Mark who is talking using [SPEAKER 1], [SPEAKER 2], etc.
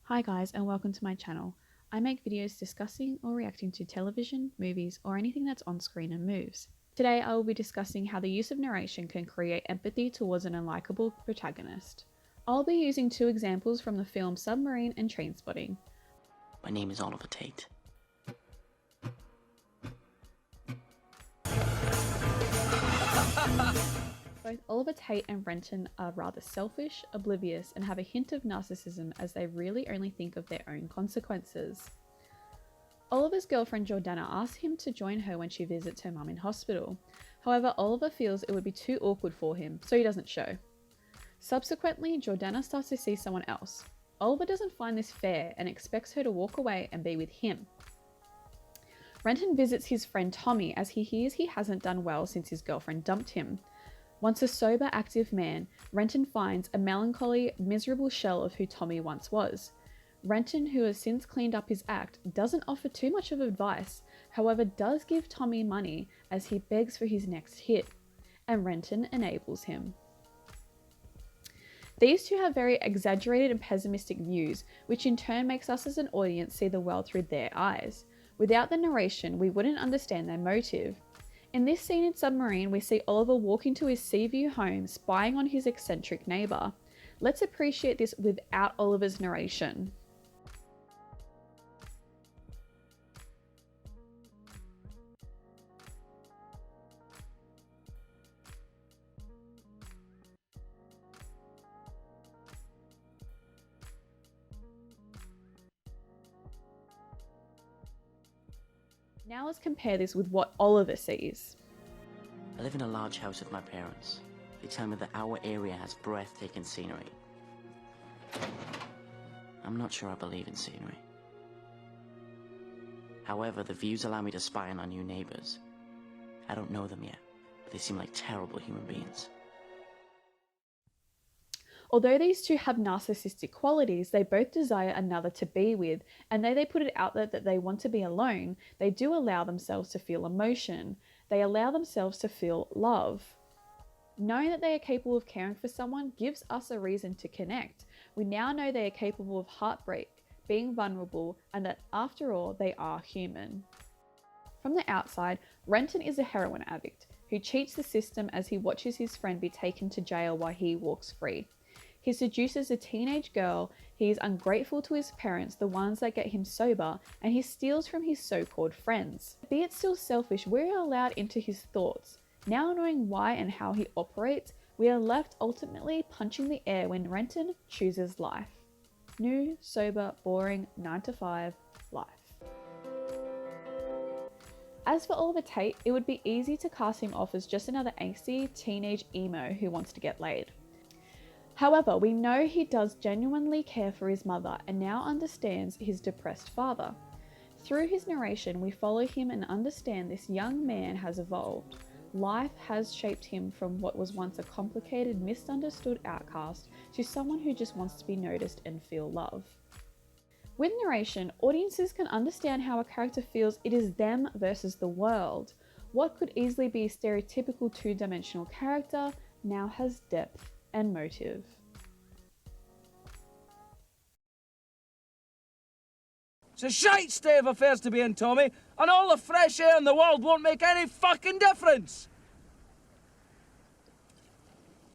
[SPEAKER 1] Hi guys, and welcome to my channel. I make videos discussing or reacting to television, movies, or anything that's on screen and moves. Today I will be discussing how the use of narration can create empathy towards an unlikable protagonist. I'll be using two examples from the film Submarine and Trainspotting.
[SPEAKER 2] My name is Oliver Tate.
[SPEAKER 1] Both Oliver Tate and Renton are rather selfish, oblivious, and have a hint of narcissism as they really only think of their own consequences. Oliver's girlfriend Jordana asks him to join her when she visits her mum in hospital. However, Oliver feels it would be too awkward for him, so he doesn't show. Subsequently, Jordana starts to see someone else. Oliver doesn't find this fair and expects her to walk away and be with him. Renton visits his friend Tommy as he hears he hasn't done well since his girlfriend dumped him. Once a sober, active man, Renton finds a melancholy, miserable shell of who Tommy once was. Renton, who has since cleaned up his act, doesn't offer too much of advice, however does give Tommy money as he begs for his next hit, and Renton enables him. These two have very exaggerated and pessimistic views, which in turn makes us as an audience see the world through their eyes. Without the narration, we wouldn't understand their motive. In this scene in Submarine, we see Oliver walking to his Seaview home, spying on his eccentric neighbour. Let's appreciate this without Oliver's narration. Now let's compare this with what Oliver sees.
[SPEAKER 2] I live in a large house with my parents. They tell me that our area has breathtaking scenery. I'm not sure I believe in scenery. However, the views allow me to spy on our new neighbors. I don't know them yet, but they seem like terrible human beings.
[SPEAKER 1] Although these two have narcissistic qualities, they both desire another to be with, and though they put it out there that they want to be alone, they do allow themselves to feel emotion. They allow themselves to feel love. Knowing that they are capable of caring for someone gives us a reason to connect. We now know they are capable of heartbreak, being vulnerable, and that after all, they are human. From the outside, Renton is a heroin addict who cheats the system as he watches his friend be taken to jail while he walks free. He seduces a teenage girl, he is ungrateful to his parents, the ones that get him sober, and he steals from his so-called friends. Be it still selfish, we are allowed into his thoughts. Now knowing why and how he operates, we are left ultimately punching the air when Renton chooses life. New, sober, boring, 9 to 5 life. As for Oliver Tate, it would be easy to cast him off as just another angsty teenage emo who wants to get laid. However, we know he does genuinely care for his mother and now understands his depressed father. Through his narration, we follow him and understand this young man has evolved. Life has shaped him from what was once a complicated, misunderstood outcast to someone who just wants to be noticed and feel love. With narration, audiences can understand how a character feels it is them versus the world. What could easily be a stereotypical two-dimensional character now has depth and motive.
[SPEAKER 3] It's a shite state of affairs to be in, Tommy, and all the fresh air in the world won't make any fucking difference!